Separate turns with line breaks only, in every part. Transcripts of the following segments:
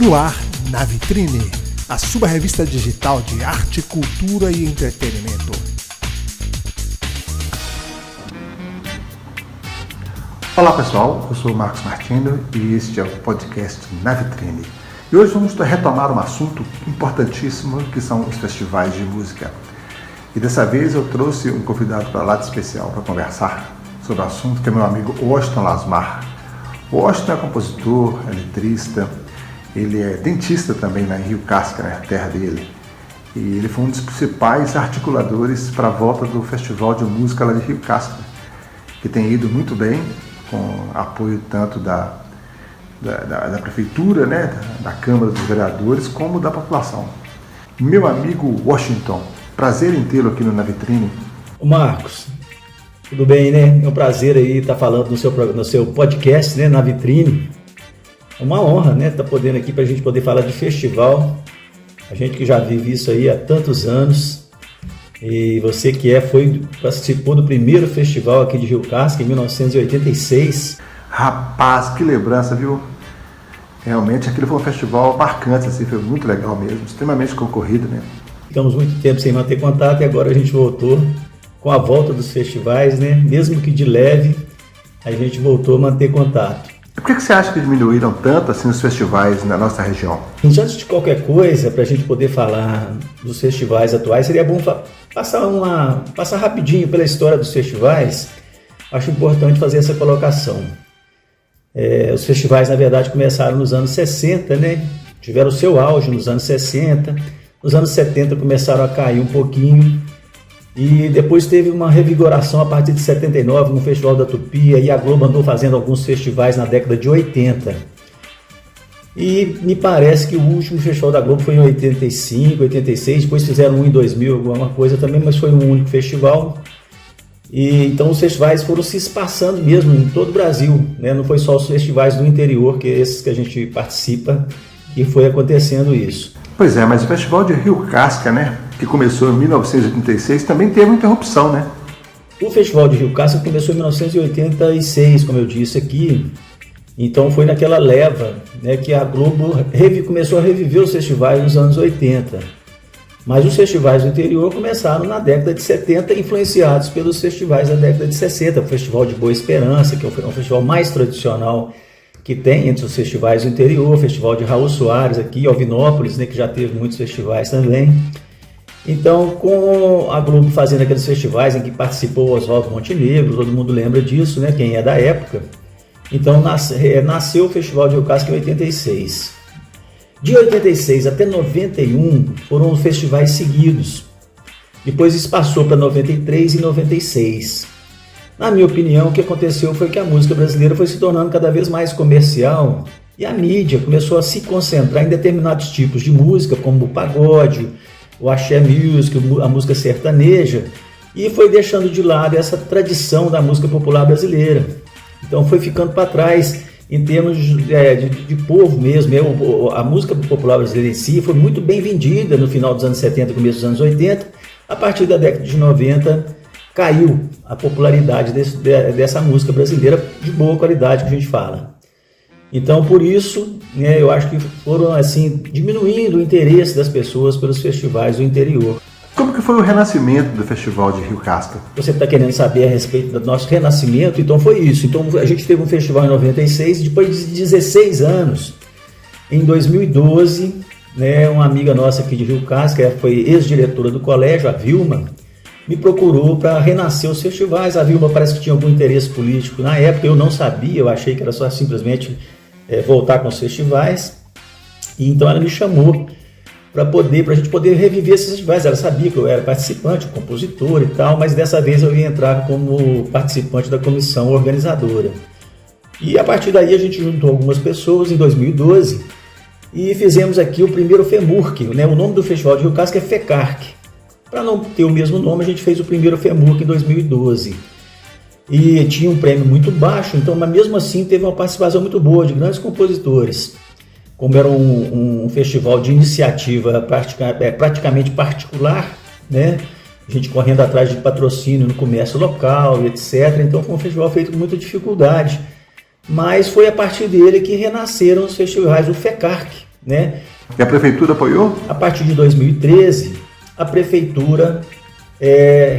No ar, Na Vitrine, a sua revista digital de arte, cultura e entretenimento.
Olá pessoal, eu sou o Marcos Martino e este é o podcast Na Vitrine. E hoje vamos retomar um assunto importantíssimo que são os festivais de música. E dessa vez eu trouxe um convidado para lá de especial para conversar sobre o assunto, que é meu amigo Washington Lasmar. O Washington é compositor, é letrista, ele é dentista também na Rio Casca, né, a terra dele. E ele foi um dos principais articuladores para a volta do Festival de Música lá de Rio Casca, que tem ido muito bem, com apoio tanto da prefeitura, né, da Câmara dos Vereadores, como da população. Meu amigo Washington, prazer em tê-lo aqui no Na Vitrine.
Marcos, tudo bem, né? É um prazer aí estar falando no seu podcast, né, Na Vitrine. É uma honra, né, estar podendo aqui para a gente poder falar de festival. A gente que já vive isso aí há tantos anos. E você que participou do primeiro festival aqui de Rio Casca em 1986.
Rapaz, que lembrança, viu? Realmente aquilo foi um festival marcante, assim, foi muito legal mesmo, extremamente concorrido, né?
Ficamos muito tempo sem manter contato e agora a gente voltou com a volta dos festivais, né? Mesmo que de leve, a gente voltou a manter contato.
E por que você acha que diminuíram tanto assim os festivais na nossa região?
Antes de qualquer coisa, para a gente poder falar dos festivais atuais, seria bom passar rapidinho pela história dos festivais. Acho importante fazer essa colocação. Os festivais, na verdade, começaram nos anos 60, né? Tiveram o seu auge nos anos 60. Nos anos 70 começaram a cair um pouquinho. E depois teve uma revigoração a partir de 79 no Festival da Tupi, e a Globo andou fazendo alguns festivais na década de 80. E me parece que o último festival da Globo foi em 85, 86, depois fizeram um em 2000, alguma coisa também, mas foi um único festival. E então os festivais foram se espaçando mesmo em todo o Brasil, né? Não foi só os festivais do interior, que é esses que a gente participa, que foi acontecendo isso.
Pois é, mas o Festival de Rio Casca, né, que começou em 1986, também teve uma interrupção, né?
O Festival de Rio Casca começou em 1986, como eu disse aqui. Então foi naquela leva, né, que a Globo começou a reviver os festivais nos anos 80. Mas os festivais do interior começaram na década de 70, influenciados pelos festivais da década de 60. O Festival de Boa Esperança, que é um festival mais tradicional que tem entre os festivais do interior, o Festival de Raul Soares aqui, Alvinópolis, né, que já teve muitos festivais também. Então, com a Globo fazendo aqueles festivais em que participou o Oswaldo Montenegro, todo mundo lembra disso, né, quem é da época. Então, nasceu o Festival de Rio Casca em 86. De 86 até 91 foram festivais seguidos. Depois isso passou para 93 e 96. Na minha opinião, o que aconteceu foi que a música brasileira foi se tornando cada vez mais comercial e a mídia começou a se concentrar em determinados tipos de música, como o pagode, o axé music, a música sertaneja, e foi deixando de lado essa tradição da música popular brasileira. Então foi ficando para trás em termos de povo mesmo. A música popular brasileira em si foi muito bem vendida no final dos anos 70 e começo dos anos 80. A partir da década de 90 caiu a popularidade dessa música brasileira de boa qualidade que a gente fala. Então, por isso, né, eu acho que foram assim diminuindo o interesse das pessoas pelos festivais do interior.
Como que foi o renascimento do Festival de Rio Casca?
Você está querendo saber a respeito do nosso renascimento? Então foi isso. Então a gente teve um festival em 96, depois de 16 anos, em 2012, né, uma amiga nossa aqui de Rio Casca, foi ex-diretora do colégio, a Vilma, me procurou para renascer os festivais. A Vilma parece que tinha algum interesse político na época, eu não sabia, eu achei que era só simplesmente voltar com os festivais. E então ela me chamou para a gente poder reviver esses festivais. Ela sabia que eu era participante, compositor e tal, mas dessa vez eu ia entrar como participante da comissão organizadora. E a partir daí a gente juntou algumas pessoas em 2012 e fizemos aqui o primeiro FEMURC, né? O nome do Festival de Rio Casca é FECARC. Para não ter o mesmo nome, a gente fez o primeiro FEMURC em 2012. E tinha um prêmio muito baixo, então, mas mesmo assim teve uma participação muito boa de grandes compositores. Como era um festival de iniciativa praticamente particular, né? A gente correndo atrás de patrocínio no comércio local e etc. Então foi um festival feito com muita dificuldade. Mas foi a partir dele que renasceram os festivais, o FECARC, né?
E a prefeitura apoiou?
A partir de 2013, a prefeitura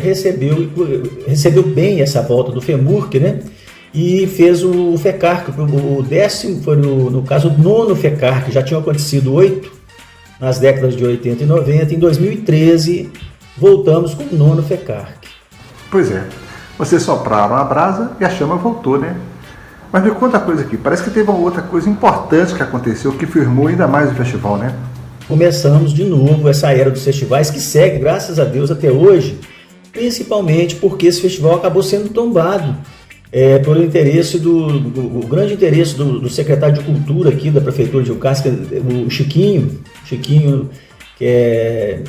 recebeu bem essa volta do FEMURC, né? E fez o FECARC, o 10º, foi no caso o 9º FECARC, já tinham acontecido 8 nas décadas de 80 e 90, em 2013 voltamos com o 9º FECARC.
Pois é, vocês sopraram a brasa e a chama voltou, né? Mas me conta uma coisa aqui, parece que teve uma outra coisa importante que aconteceu, que firmou ainda mais o festival, né?
Começamos de novo essa era dos festivais que segue, graças a Deus, até hoje, principalmente porque esse festival acabou sendo tombado pelo interesse o grande interesse do secretário de Cultura aqui da Prefeitura de Rio Casca, o Chiquinho, que é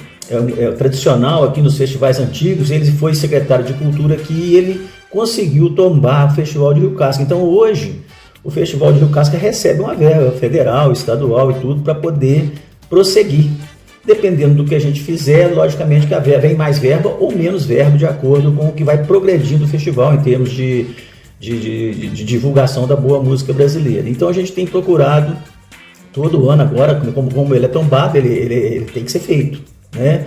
tradicional aqui nos festivais antigos. Ele foi secretário de Cultura aqui e ele conseguiu tombar o Festival de Rio Casca. Então hoje o Festival de Rio Casca recebe uma verba federal, estadual e tudo para poder prosseguir. Dependendo do que a gente fizer, logicamente que vem mais verba ou menos verba de acordo com o que vai progredindo o festival em termos de divulgação da boa música brasileira. Então a gente tem procurado todo ano agora, como ele é tombado, ele tem que ser feito, né?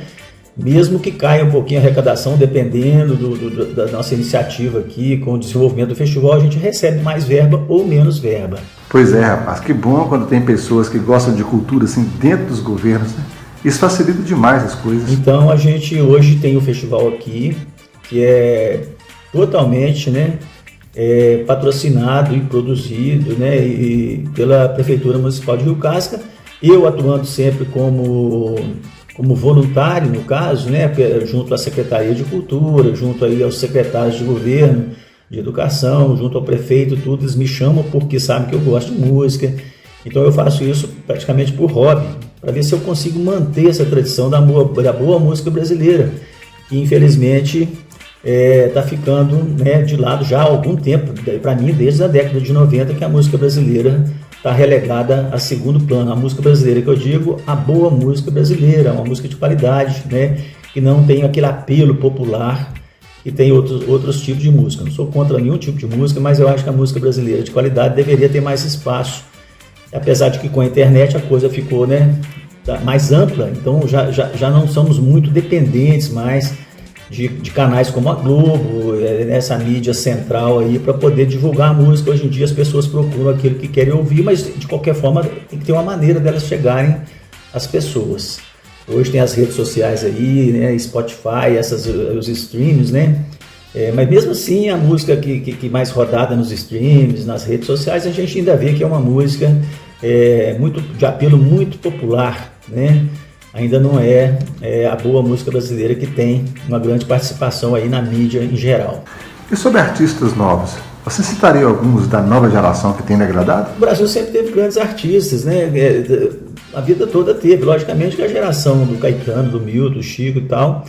Mesmo que caia um pouquinho a arrecadação, dependendo da nossa iniciativa aqui com o desenvolvimento do festival, a gente recebe mais verba ou menos verba.
Pois é, rapaz, que bom quando tem pessoas que gostam de cultura assim dentro dos governos, né? Isso facilita demais as coisas.
Então a gente hoje tem o festival aqui, que é totalmente, né, patrocinado e produzido, né, pela Prefeitura Municipal de Rio Casca, eu atuando sempre como voluntário, no caso, né, junto à Secretaria de Cultura, junto aí aos secretários de governo, de educação, junto ao prefeito, tudo, eles me chamam porque sabem que eu gosto de música. Então eu faço isso praticamente por hobby, para ver se eu consigo manter essa tradição da boa música brasileira, que infelizmente está ficando, né, de lado já há algum tempo, para mim desde a década de 90 que a música brasileira está relegada a segundo plano. A música brasileira que eu digo, a boa música brasileira, uma música de qualidade, né, que não tem aquele apelo popular que tem outros tipos de música. Não sou contra nenhum tipo de música, mas eu acho que a música brasileira de qualidade deveria ter mais espaço. Apesar de que com a internet a coisa ficou, né, mais ampla, então já não somos muito dependentes mais de canais como a Globo, essa mídia central aí, para poder divulgar a música. Hoje em dia as pessoas procuram aquilo que querem ouvir, mas de qualquer forma tem que ter uma maneira delas chegarem às pessoas. Hoje tem as redes sociais aí, né, Spotify, os streams, né? Mas mesmo assim a música que mais rodada nos streams, nas redes sociais, a gente ainda vê que é uma música muito de apelo muito popular, né? Ainda não é a boa música brasileira que tem uma grande participação aí na mídia em geral.
E sobre artistas novos, você citaria alguns da nova geração que tem lhe agradado?
O Brasil sempre teve grandes artistas, né? A vida toda teve, logicamente que a geração do Caetano, do Milton, do Chico e tal,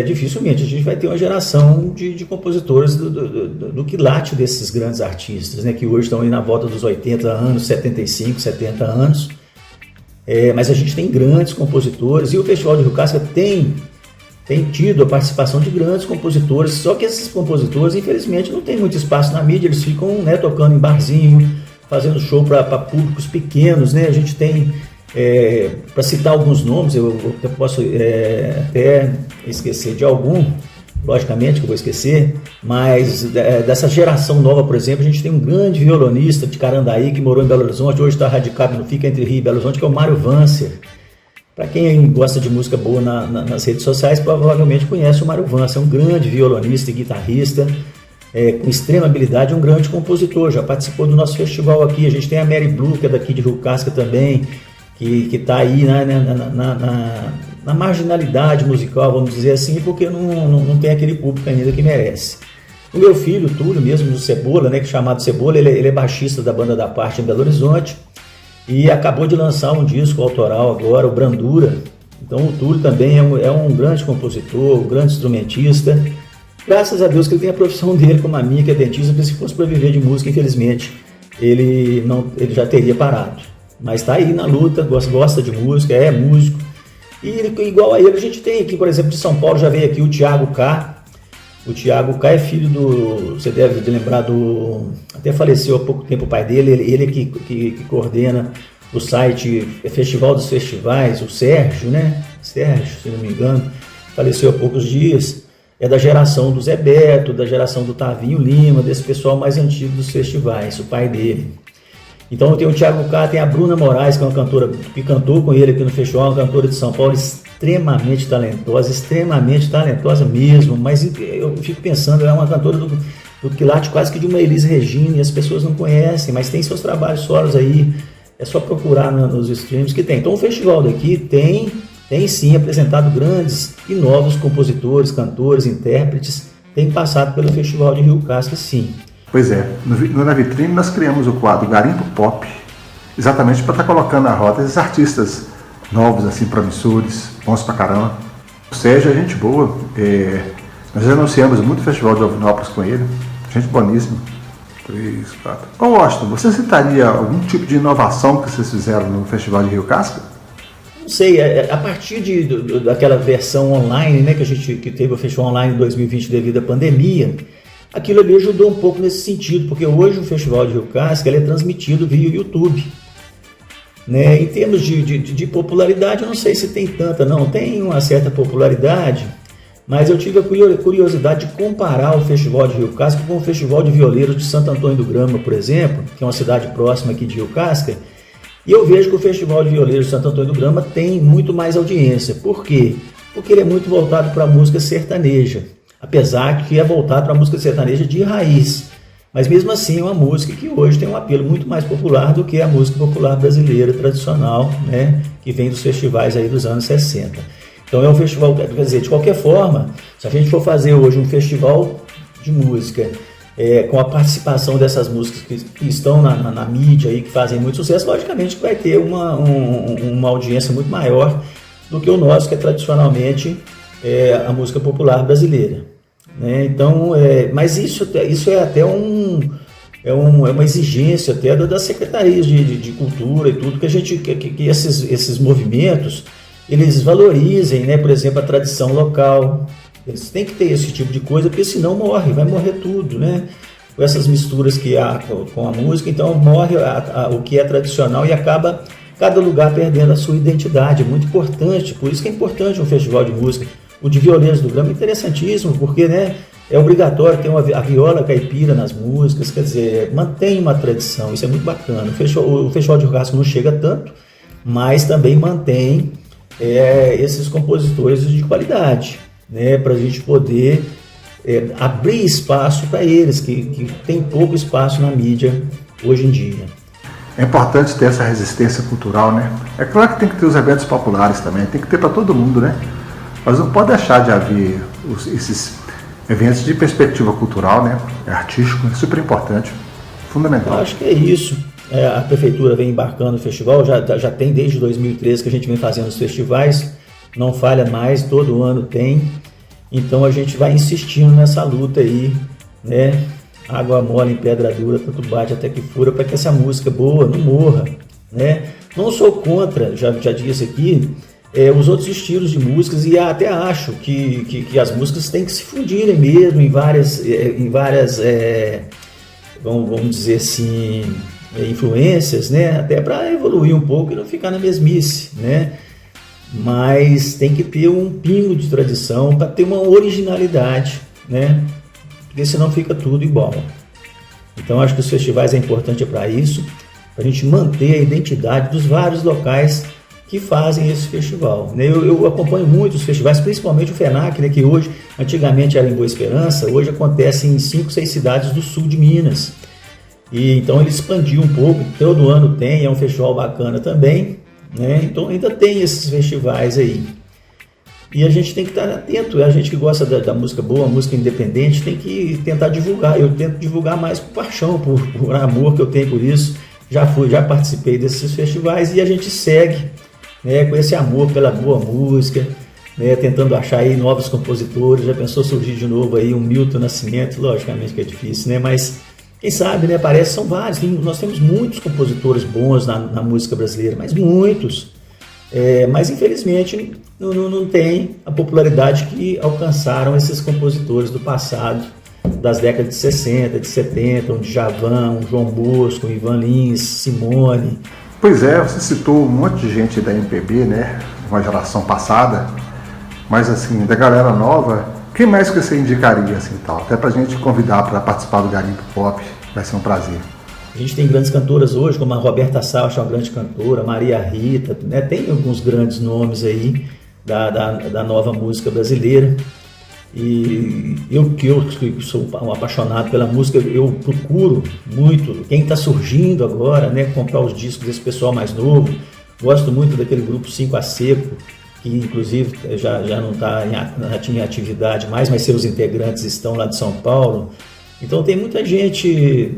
dificilmente a gente vai ter uma geração de compositores do quilate desses grandes artistas, né? Que hoje estão aí na volta dos 80 anos, 75, 70 anos. Mas a gente tem grandes compositores e o Festival de Rio Casca tem tido a participação de grandes compositores, só que esses compositores infelizmente não tem muito espaço na mídia, eles ficam, né, tocando em barzinho, fazendo show para públicos pequenos, né? A gente tem, para citar alguns nomes, eu posso até esquecer de algum, logicamente que eu vou esquecer, mas dessa geração nova, por exemplo, a gente tem um grande violonista de Carandaí que morou em Belo Horizonte, hoje está radicado no Fica Entre Rio e Belo Horizonte, que é o Mário Vancer. Para quem gosta de música boa nas redes sociais, provavelmente conhece o Mário Vancer, é um grande violonista e guitarrista, com extrema habilidade, um grande compositor, já participou do nosso festival aqui. A gente tem a Mary Blue, que é daqui de Rio Casca também, que está aí na marginalidade musical, vamos dizer assim, porque não tem aquele público ainda que merece. O meu filho, o Túlio, mesmo do Cebola, né, que é chamado Cebola, ele é baixista da Banda da Parte em Belo Horizonte e acabou de lançar um disco autoral agora, o Brandura. Então o Túlio também é um grande compositor, um grande instrumentista. Graças a Deus que ele tem a profissão dele como a minha, que é dentista, porque se fosse para viver de música, infelizmente, ele já teria parado. Mas está aí na luta, gosta de música, é músico. E igual a ele, a gente tem aqui, por exemplo, de São Paulo, já veio aqui o Thiago K. O Thiago K é filho você deve lembrar até faleceu há pouco tempo o pai dele, ele que coordena o site Festival dos Festivais, o Sérgio, né? Sérgio, se não me engano, faleceu há poucos dias, é da geração do Zé Beto, da geração do Tavinho Lima, desse pessoal mais antigo dos festivais, o pai dele. Então tem o Thiago K, tem a Bruna Moraes, que é uma cantora que cantou com ele aqui no festival, uma cantora de São Paulo extremamente talentosa mesmo, mas eu fico pensando, ela é uma cantora do quilate quase que de uma Elis Regina, e as pessoas não conhecem, mas tem seus trabalhos solos aí, é só procurar nos streams que tem. Então o festival daqui tem sim apresentado grandes e novos compositores, cantores, intérpretes, tem passado pelo Festival de Rio Casca, sim.
Pois é, na vitrine nós criamos o quadro Garimpo Pop, exatamente para estar colocando na roda esses artistas novos, assim, promissores, bons pra caramba. O Sérgio é gente boa, nós anunciamos muito festival de Alvinópolis com ele, gente boníssima. 3, 4. Ô Washington, você citaria algum tipo de inovação que vocês fizeram no Festival de Rio Casca?
Não sei, a partir daquela versão online, né, que teve o festival online em 2020 devido à pandemia, aquilo ali ajudou um pouco nesse sentido, porque hoje o Festival de Rio Casca ele é transmitido via YouTube. Né? Em termos de popularidade, eu não sei se tem tanta, não. Tem uma certa popularidade, mas eu tive a curiosidade de comparar o Festival de Rio Casca com o Festival de Violeiros de Santo Antônio do Grama, por exemplo, que é uma cidade próxima aqui de Rio Casca, e eu vejo que o Festival de Violeiros de Santo Antônio do Grama tem muito mais audiência. Por quê? Porque ele é muito voltado para a música sertaneja, apesar de que é voltado para a música sertaneja de raiz. Mas mesmo assim é uma música que hoje tem um apelo muito mais popular do que a música popular brasileira tradicional, né, que vem dos festivais aí dos anos 60. Então é um festival, quer dizer, de qualquer forma, se a gente for fazer hoje um festival de música com a participação dessas músicas que estão na mídia e que fazem muito sucesso, logicamente que vai ter uma audiência muito maior do que o nosso, que é tradicionalmente a música popular brasileira. Né? Então, mas isso é até uma exigência até das secretarias de cultura e tudo, que esses movimentos eles valorizem, né? Por exemplo, a tradição local. Eles têm que ter esse tipo de coisa, porque senão vai morrer tudo, né? Com essas misturas que há com a música, então morre o que é tradicional e acaba cada lugar perdendo a sua identidade. É muito importante, por isso que é importante um festival de música. O de Violeiros do Grama é interessantíssimo, porque, né, é obrigatório ter a viola caipira nas músicas, quer dizer, mantém uma tradição, isso é muito bacana. O Festival de Rio Casca não chega tanto, mas também mantém esses compositores de qualidade, né, para a gente poder abrir espaço para eles, que tem pouco espaço na mídia hoje em dia.
É importante ter essa resistência cultural, né? É claro que tem que ter os eventos populares também, tem que ter para todo mundo, né? Mas não pode deixar de haver esses eventos de perspectiva cultural, né? Artístico, é super importante, fundamental.
Eu acho que é isso. A prefeitura vem embarcando no festival, já tem desde 2013 que a gente vem fazendo os festivais, não falha mais, todo ano tem. Então a gente vai insistindo nessa luta aí, né? Água mole em pedra dura, tanto bate até que fura, para que essa música boa não morra, né? Não sou contra, já disse aqui, os outros estilos de músicas, e até acho que as músicas têm que se fundirem mesmo em várias vamos dizer assim, influências, né? Até para evoluir um pouco e não ficar na mesmice, né? Mas tem que ter um pingo de tradição para ter uma originalidade, né? Porque senão fica tudo igual. Então acho que os festivais é importante para isso, para a gente manter a identidade dos vários locais que fazem esse festival. Eu acompanho muito os festivais, principalmente o FENAC, né, que hoje, antigamente era em Boa Esperança, hoje acontece em 5, 6 cidades do sul de Minas. E então ele expandiu um pouco, todo ano tem, é um festival bacana também, né? Então ainda tem esses festivais aí. E a gente tem que estar atento, a gente que gosta da música boa, música independente, tem que tentar divulgar. Eu tento divulgar mais por paixão, por amor que eu tenho por isso. Já participei desses festivais e a gente segue, né, com esse amor pela boa música, né, tentando achar aí novos compositores. Já pensou surgir de novo aí um Milton Nascimento? Logicamente que é difícil, né? Mas quem sabe, né? Parece, são vários. Nós temos muitos compositores bons na música brasileira, mas muitos. Mas infelizmente não tem a popularidade que alcançaram esses compositores do passado, das décadas de 60, de 70, um Djavan, um João Bosco, um Ivan Lins, Simone.
Pois é, você citou um monte de gente da MPB, né? Uma geração passada, mas assim, da galera nova, quem mais que você indicaria assim tal? Até pra gente convidar para participar do Garimpo Pop, vai ser um prazer.
A gente tem grandes cantoras hoje, como a Roberta Salles, uma grande cantora, Maria Rita, né? Tem alguns grandes nomes aí da nova música brasileira. E eu que sou um apaixonado pela música, eu procuro muito quem está surgindo agora, né, comprar os discos desse pessoal mais novo. Gosto muito daquele grupo 5 a Seco, que inclusive já não está em atividade mais, mas seus integrantes estão lá de São Paulo. Então tem muita gente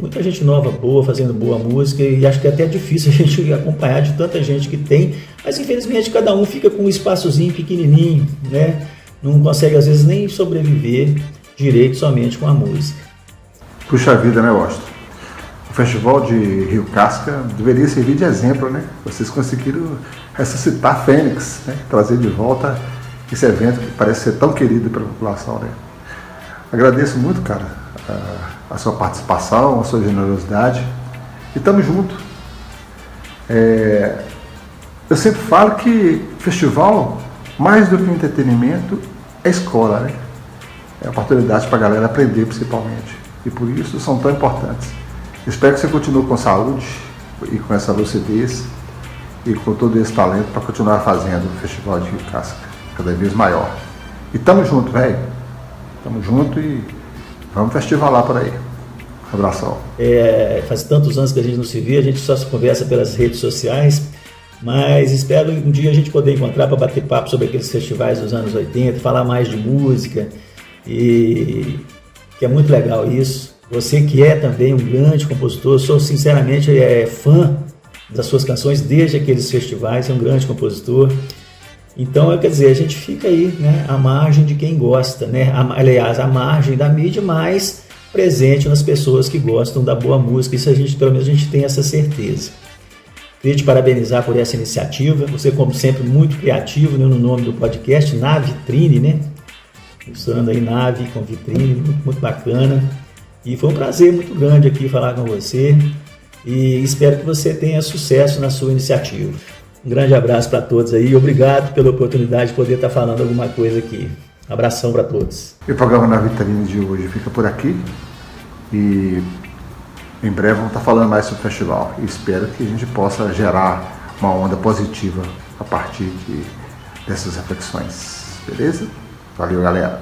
nova, boa, fazendo boa música, e acho que é até difícil a gente acompanhar de tanta gente que tem, mas infelizmente cada um fica com um espaçozinho pequenininho, né? Não consegue às vezes nem sobreviver direito somente com a música.
Puxa vida, né, Washington? O Festival de Rio Casca deveria servir de exemplo, né? Vocês conseguiram ressuscitar a Fênix, né? Trazer de volta esse evento que parece ser tão querido pela população, né? Agradeço muito, cara, a sua participação, a sua generosidade, e estamos juntos. Eu sempre falo que festival, mais do que entretenimento, é escola, né? É oportunidade para a galera aprender, principalmente, e por isso são tão importantes. Espero que você continue com saúde e com essa lucidez e com todo esse talento para continuar fazendo o Festival de Rio Casca cada vez maior. E tamo junto, velho. Tamo junto e vamos festivalar por aí. Um abração.
Faz tantos anos que a gente não se vê, a gente só se conversa pelas redes sociais, mas espero um dia a gente poder encontrar para bater papo sobre aqueles festivais dos anos 80, falar mais de música, e que é muito legal isso. Você que é também um grande compositor, sou sinceramente fã das suas canções desde aqueles festivais, é um grande compositor. Então, quer dizer, a gente fica aí, né, à margem de quem gosta, né? Aliás, à margem da mídia, mas presente nas pessoas que gostam da boa música. Isso pelo menos a gente tem essa certeza. Queria te parabenizar por essa iniciativa. Você, como sempre, muito criativo, né, no nome do podcast, Na Vitrine, né? Usando aí Nave com Vitrine, muito bacana. E foi um prazer muito grande aqui falar com você. E espero que você tenha sucesso na sua iniciativa. Um grande abraço para todos aí. Obrigado pela oportunidade de poder estar falando alguma coisa aqui. Abração para todos.
E o programa Na Vitrine de hoje fica por aqui. E em breve vamos estar falando mais sobre o festival. E espero que a gente possa gerar uma onda positiva a partir dessas reflexões. Beleza? Valeu, galera.